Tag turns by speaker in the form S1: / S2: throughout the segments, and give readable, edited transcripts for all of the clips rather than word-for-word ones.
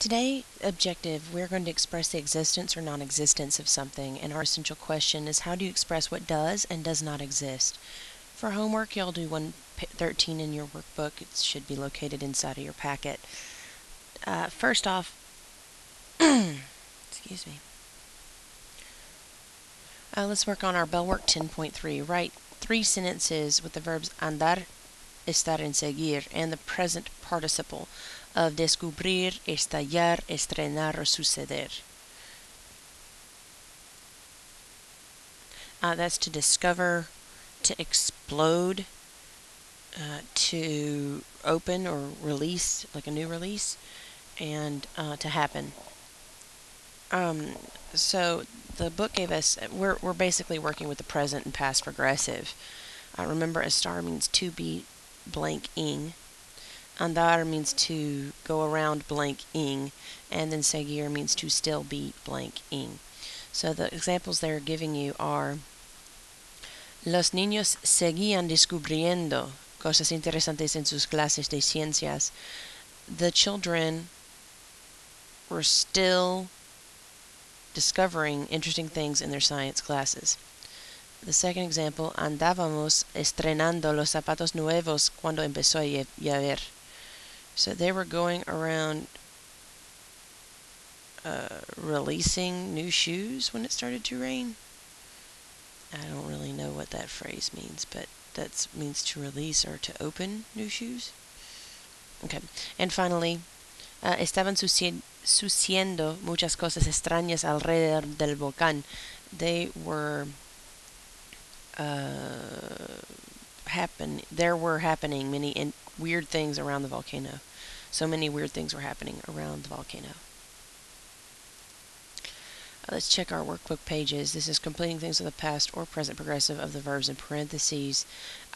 S1: Today, objective, we're going to express the existence or non-existence of something, and our essential question is how do you express what does and does not exist? For homework, you'll do 113 in your workbook. It should be located inside of your packet. First off, excuse me. Let's work on our bell work 10.3. Write 3 sentences with the verbs andar, estar and seguir, and the present participle of descubrir, estallar, estrenar, or suceder. That's to discover, to explode, to open or release, like a new release, and to happen. So the book gave us, we're basically working with the present and past progressive. Remember, estar means to be blank-ing. Andar means to go around blank-ing. And then seguir means to still be blank-ing. So the examples they're giving you are: Los niños seguían descubriendo cosas interesantes en sus clases de ciencias. The children were still discovering interesting things in their science classes. The second example, andábamos estrenando los zapatos nuevos cuando empezó a llover. So they were going around releasing new shoes when it started to rain. I don't really know what that phrase means, but that means to release or to open new shoes. Okay, and finally, estaban sucediendo muchas cosas extrañas alrededor del volcán. There were happening many weird things around the volcano. So many weird things were happening around the volcano. Let's check our workbook pages. This is completing things with the past or present progressive of the verbs in parentheses.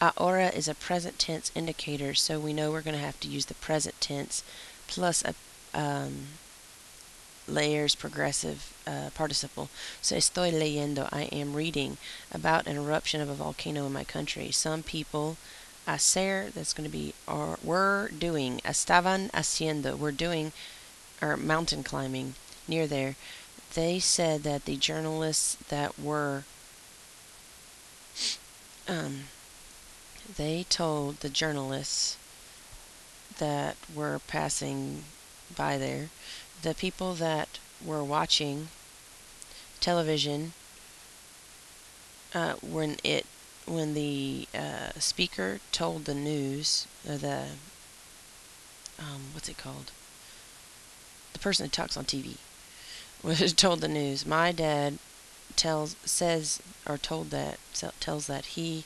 S1: Ahora is a present tense indicator, so we know we're going to have to use the present tense plus a layers progressive participle. So estoy leyendo, I am reading about an eruption of a volcano in my country. Some people hacer, that's going to be were doing. Estaban haciendo, were doing, or mountain climbing near there. They said that the journalists that were they told the journalists that were passing by there, the people that were watching television, when the speaker told the news, what's it called? The person that talks on TV was told the news. My dad tells that he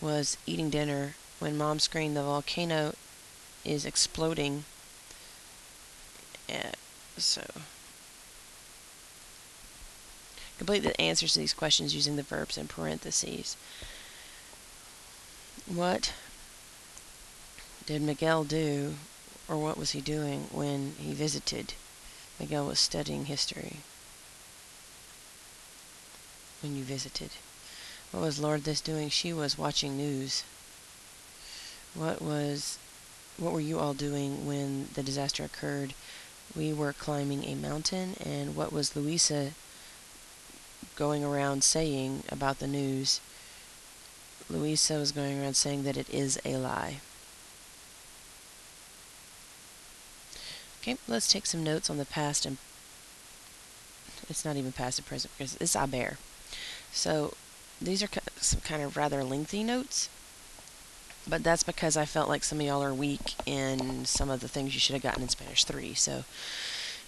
S1: was eating dinner when Mom screamed, "The volcano is exploding." So complete the answers to these questions using the verbs in parentheses. What did Miguel do, or what was he doing when he visited? Miguel was studying history. When you visited. What was Lourdes doing? She was watching news. What were you all doing when the disaster occurred? We were climbing a mountain. And what was Luisa going around saying about the news? Luisa was going around saying that it is a lie. Okay, let's take some notes on the past and it's not even past and present because it's haber. So these are some kind of rather lengthy notes, but that's because I felt like some of y'all are weak in some of the things you should have gotten in Spanish 3.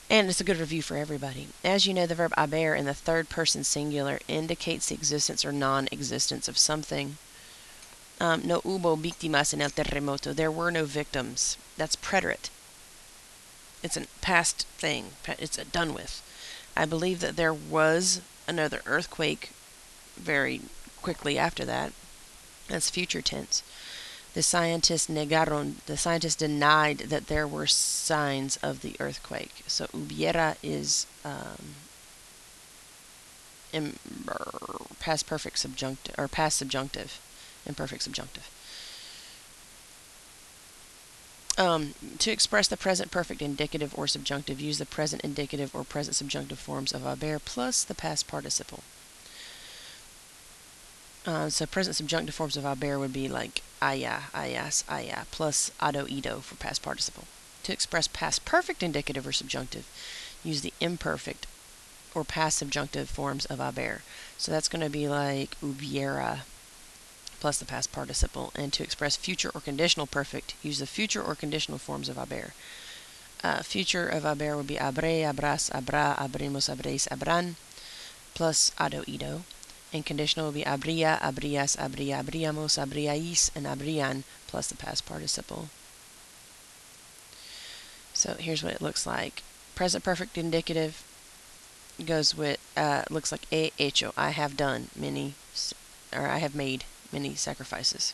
S1: And it's a good review for everybody. As you know, the verb haber in the third person singular indicates the existence or non-existence of something. No hubo víctimas en el terremoto. There were no victims. That's preterite. It's a past thing. It's done with. I believe that there was another earthquake very quickly after that. That's future tense. The scientists denied that there were signs of the earthquake. So hubiera is past perfect subjunctive, or past subjunctive, imperfect subjunctive. To express the present perfect indicative or subjunctive, use the present indicative or present subjunctive forms of haber plus the past participle. So present subjunctive forms of haber would be like haya, hayas, haya, plus ado, ido for past participle. To express past perfect indicative or subjunctive, use the imperfect or past subjunctive forms of haber. So that's going to be like hubiera plus the past participle. And to express future or conditional perfect, use the future or conditional forms of haber. Future of haber would be habré, habrás, habrá, habremos, habréis, habrán, plus ado, ido. And conditional would be habría, habrías, habría, habríamos, habríais, and habrían, plus the past participle. So here's what it looks like. Present perfect indicative goes with, looks like he hecho, I have done many, or I have made many sacrifices.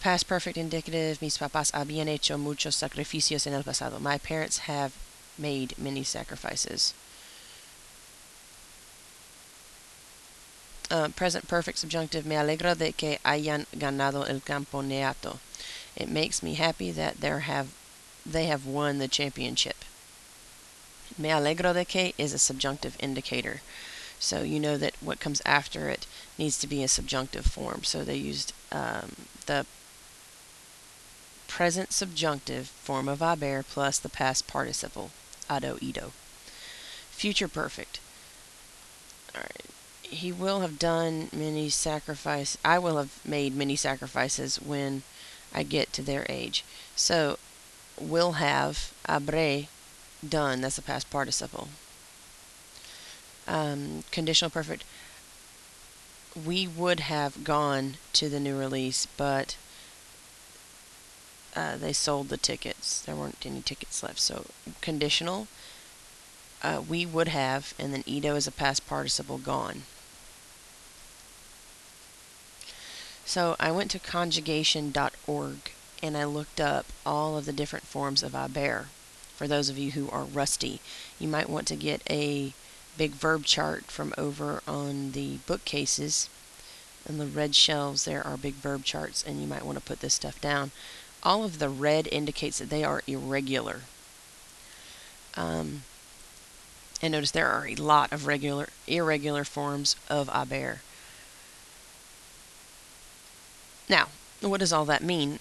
S1: Past perfect indicative, mis papás habían hecho muchos sacrificios en el pasado. My parents have made many sacrifices. Present perfect subjunctive, me alegro de que hayan ganado el campeonato. It makes me happy that they have won the championship. Me alegro de que is a subjunctive indicator. So you know that what comes after it needs to be a subjunctive form. So they used the present subjunctive form of haber plus the past participle, ado, ido. Future perfect. Alright. He will have done many sacrifices. I will have made many sacrifices when I get to their age. So, will have, habré, done. That's the past participle. Conditional perfect. We would have gone to the new release, but they sold the tickets. There weren't any tickets left. So, conditional. We would have, and then ido is a past participle, gone. So I went to conjugation.org and I looked up all of the different forms of haber. For those of you who are rusty, you might want to get a big verb chart from over on the bookcases. On the red shelves there are big verb charts, and you might want to put this stuff down. All of the red indicates that they are irregular. And notice there are a lot of irregular forms of haber. Now, what does all that mean?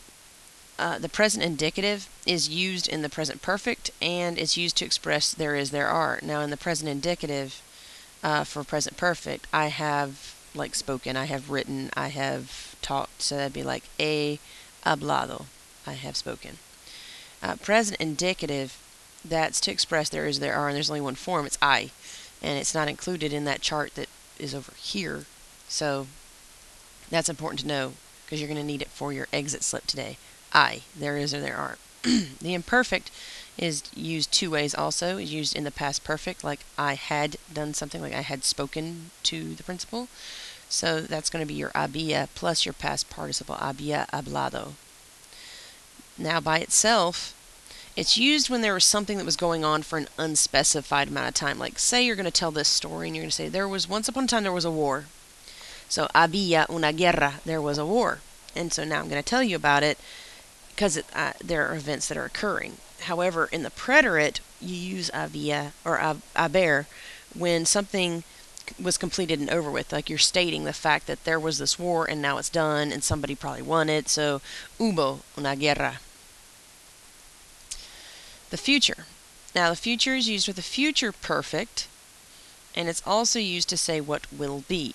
S1: The present indicative is used in the present perfect and is used to express there is, there are. Now, in the present indicative for present perfect, I have like spoken, I have written, I have talked. So that'd be like he hablado, I have spoken. Present indicative, that's to express there is, there are, and there's only one form. It's I, and it's not included in that chart that is over here. So that's important to know, because you're going to need it for your exit slip today. I, there is or there are. The imperfect is used two ways also. It's used in the past perfect, like I had done something, like I had spoken to the principal. So that's going to be your había plus your past participle, había hablado. Now by itself, it's used when there was something that was going on for an unspecified amount of time. Like say you're going to tell this story and you're going to say there was once upon a time there was a war. So había una guerra, there was a war. And so now I'm going to tell you about it because there are events that are occurring. However, in the preterite, you use había or haber when something was completed and over with. Like you're stating the fact that there was this war and now it's done and somebody probably won it. So hubo una guerra. The future. Now the future is used with the future perfect, and it's also used to say what will be.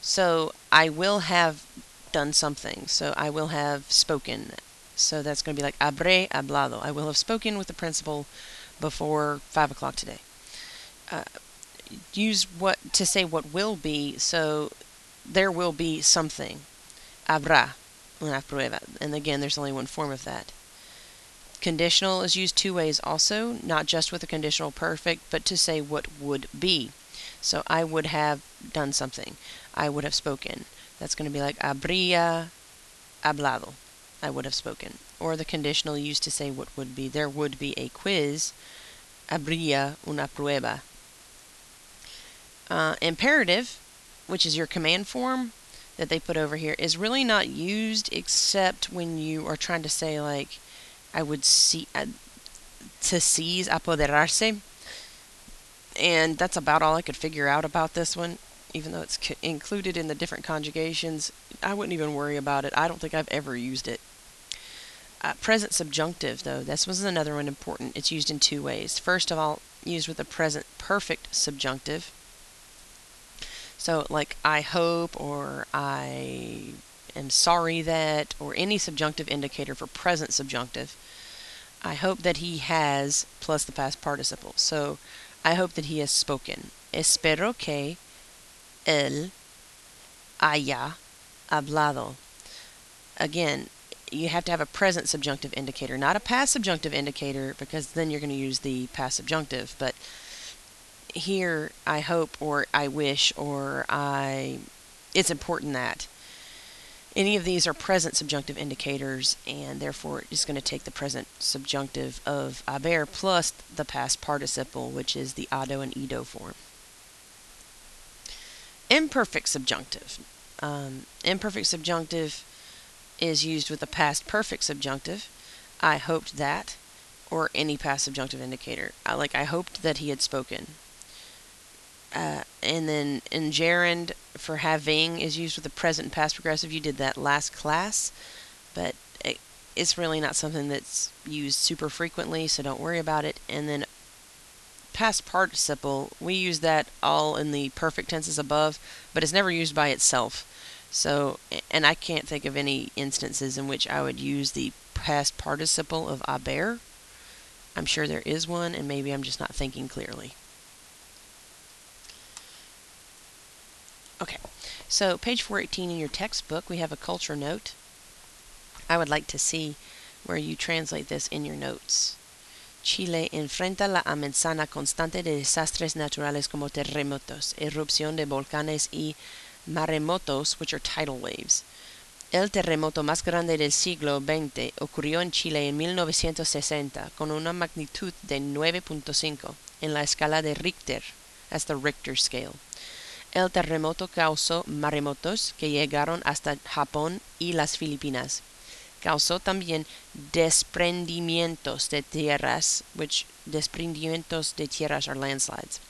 S1: So I will have done something. So I will have spoken. So that's going to be like habré hablado. I will have spoken with the principal before 5 o'clock today. Use what to say what will be. So there will be something. Habrá una prueba. And again, there's only one form of that. Conditional is used two ways also, not just with a conditional perfect, but to say what would be. So I would have done something. I would have spoken. That's going to be like habría hablado. I would have spoken. Or the conditional used to say what would be. There would be a quiz. Habría una prueba. Imperative, which is your command form, that they put over here is really not used except when you are trying to say, like, I would see, to seize, apoderarse. And that's about all I could figure out about this one. Even though it's included in the different conjugations, I wouldn't even worry about it. I don't think I've ever used it. Present subjunctive, though, this was another one important. It's used in two ways. First of all, used with the present perfect subjunctive. So, like, I hope, or I am sorry that, or any subjunctive indicator for present subjunctive. I hope that he has, plus the past participle. So, I hope that he has spoken. Espero que él haya hablado. Again, you have to have a present subjunctive indicator, not a past subjunctive indicator, because then you're going to use the past subjunctive. But here, I hope, or I wish, or it's important that any of these are present subjunctive indicators, and therefore it's going to take the present subjunctive of haber plus the past participle, which is the ado and ido form. Imperfect subjunctive. Imperfect subjunctive is used with the past perfect subjunctive. I hoped that, or any past subjunctive indicator. I hoped that he had spoken. And then in gerund for having is used with the present and past progressive. You did that last class, but it's really not something that's used super frequently, so don't worry about it. And then past participle, we use that all in the perfect tenses above, but it's never used by itself. So, and I can't think of any instances in which I would use the past participle of haber. I'm sure there is one, and maybe I'm just not thinking clearly. Okay, so page 418 in your textbook, we have a culture note. I would like to see where you translate this in your notes. Chile enfrenta la amenaza constante de desastres naturales como terremotos, erupción de volcanes y maremotos, which are tidal waves. El terremoto más grande del siglo XX ocurrió en Chile en 1960 con una magnitud de 9.5 en la escala de Richter. That's the Richter scale. El terremoto causó maremotos que llegaron hasta Japón y las Filipinas. Causó también desprendimientos de tierras, which desprendimientos de tierras are landslides,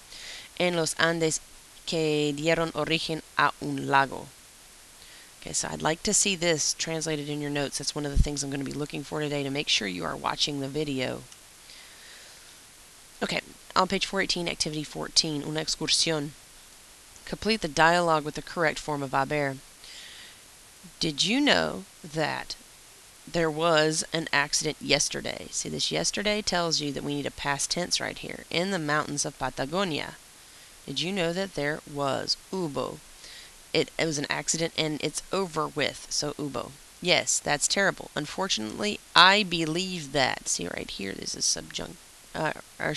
S1: en los Andes que dieron origen a un lago. Okay, so I'd like to see this translated in your notes. That's one of the things I'm going to be looking for today to make sure you are watching the video. Okay, on page 418, activity 14, una excursión. Complete the dialogue with the correct form of haber. Did you know that there was an accident yesterday? See, this yesterday tells you that we need a past tense right here. In the mountains of Patagonia. Did you know that there was? Hubo. It was an accident and it's over with. So hubo. Yes, that's terrible. Unfortunately, I believe that. See right here, this is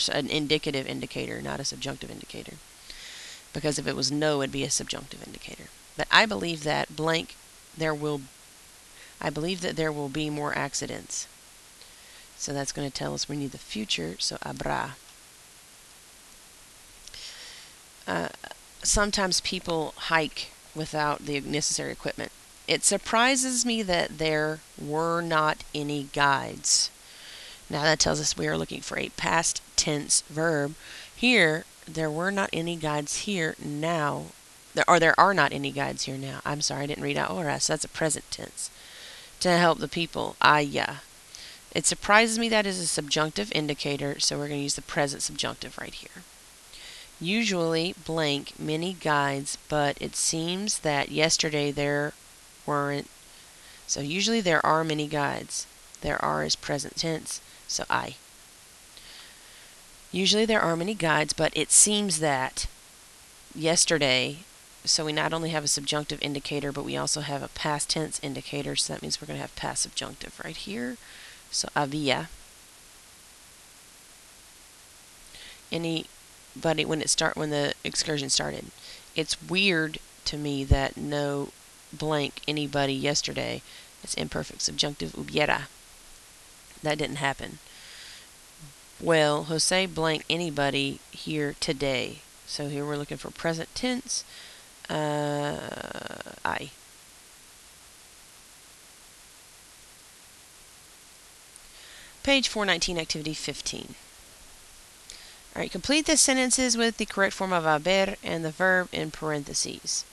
S1: an indicative indicator, not a subjunctive indicator. Because if it was no, it'd be a subjunctive indicator. But I believe that blank, I believe that there will be more accidents. So that's going to tell us we need the future, so habrá. Sometimes people hike without the necessary equipment. It surprises me that there were not any guides. Now that tells us we are looking for a past tense verb. Here, there were not any guides here now. There are not any guides here now. I'm sorry, I didn't read out ora, so that's a present tense. To help the people, ya. It surprises me that is a subjunctive indicator, so we're going to use the present subjunctive right here. Usually, blank, many guides, but it seems that yesterday there weren't. So usually there are many guides. There are is present tense, so I. Usually there are many guides, but it seems that yesterday, so we not only have a subjunctive indicator, but we also have a past tense indicator, so that means we're going to have past subjunctive right here. So había. Anybody when the excursion started. It's weird to me that no blank anybody yesterday. It's imperfect subjunctive hubiera. That didn't happen. Well, Jose blank anybody here today. So here we're looking for present tense. I. Page 419, Activity 15. All right, complete the sentences with the correct form of haber and the verb in parentheses.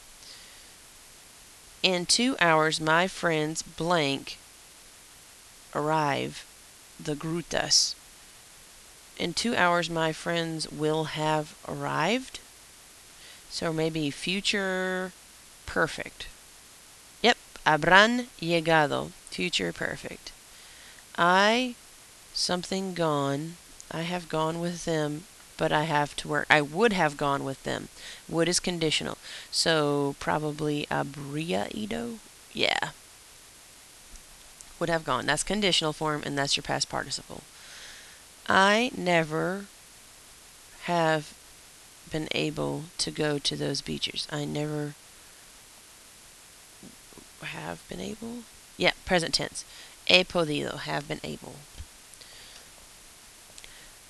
S1: In 2 hours, my friends blank arrive the grutas. In 2 hours, my friends will have arrived. So maybe future perfect. Yep, habrán llegado. Future perfect. I, something gone. I have gone with them, but I have to work. I would have gone with them. Would is conditional. So probably habría ido. Yeah. Would have gone. That's conditional form, and that's your past participle. I never have been able to go to those beaches. I never have been able. Yeah, present tense. He podido, have been able.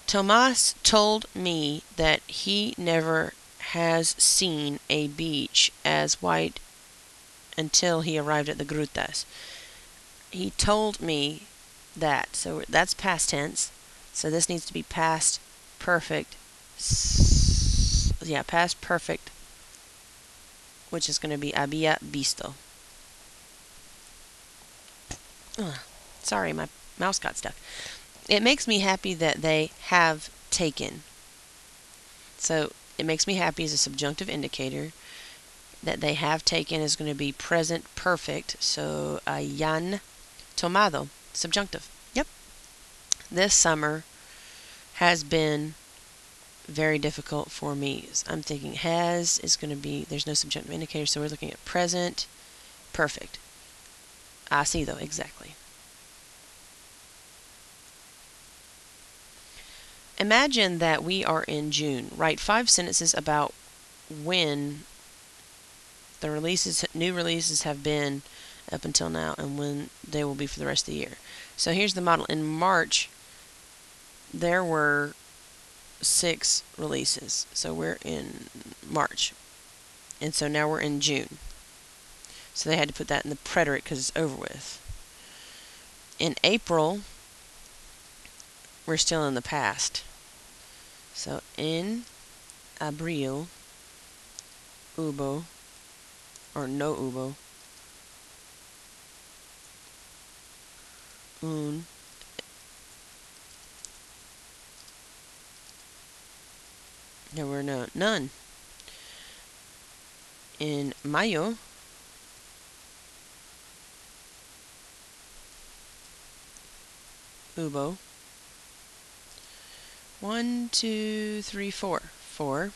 S1: Tomas told me that he never has seen a beach as white until he arrived at the grutas. He told me that. So that's past tense. So this needs to be past perfect. Yeah, past perfect, which is going to be había visto. Ugh, sorry, my mouse got stuck. It makes me happy that they have taken. So it makes me happy as a subjunctive indicator. That they have taken is going to be present perfect. So hayan tomado, subjunctive. Yep. This summer has been very difficult for me. I'm thinking has is going to be, there's no subjunctive indicator, so we're looking at present perfect. Ha sido, exactly. Imagine that we are in June. Write 5 sentences about when the new releases have been up until now and when they will be for the rest of the year. So here's the model. In March, there were 6 releases. So we're in March. And so now we're in June. So they had to put that in the preterite because it's over with. In April, we're still in the past. So en abril hubo, or no hubo, un there were none. In mayo, hubo 1, 2, 3, 4. 4.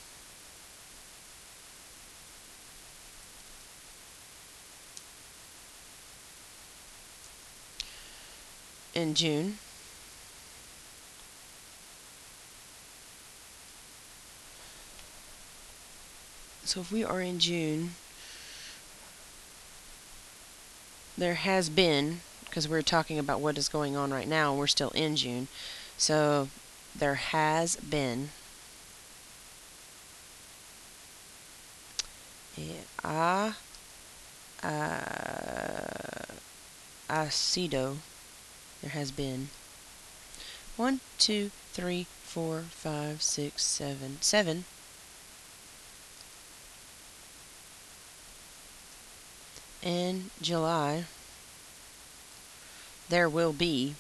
S1: In June, so if we are in June, there has been, because we're talking about what is going on right now, and we're still in June, so there has been ha sido, there has been 1, 2, 3, 4, 5, 6, 7, 7. In July, there will be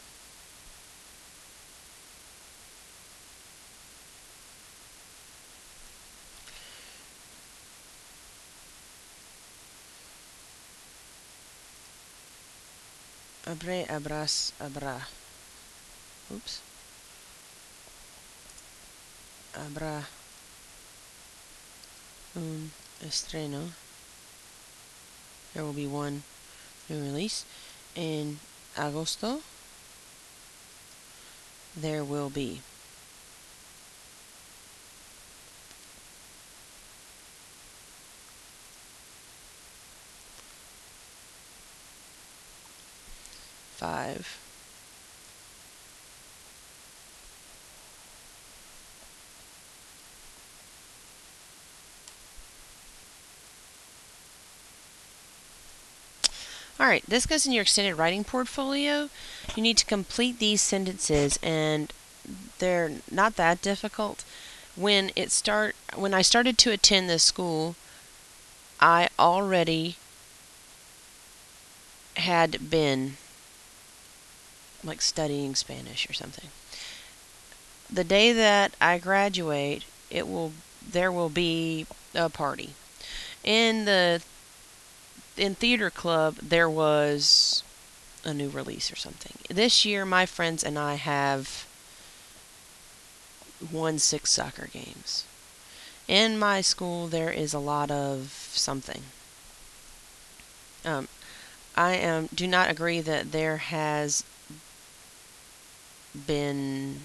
S1: habrá. Oops. Habrá un estreno. There will be one new release. In agosto, there will be 5. All Alright, this goes in your extended writing portfolio. You need to complete these sentences, and they're not that difficult. When I started to attend this school, I already had been like studying Spanish or something. The day that I graduate, there will be a party. In theater club, there was a new release or something. This year, my friends and I have won 6 soccer games. In my school, there is a lot of something. I do not agree that there has been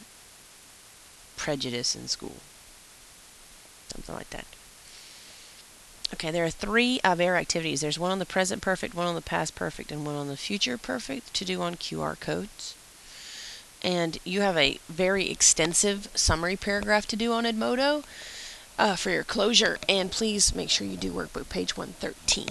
S1: prejudice in school. Something like that. Okay, there are 3 haber activities. There's one on the present perfect, one on the past perfect, and one on the future perfect to do on QR codes. And you have a very extensive summary paragraph to do on Edmodo for your closure. And please make sure you do workbook page 113.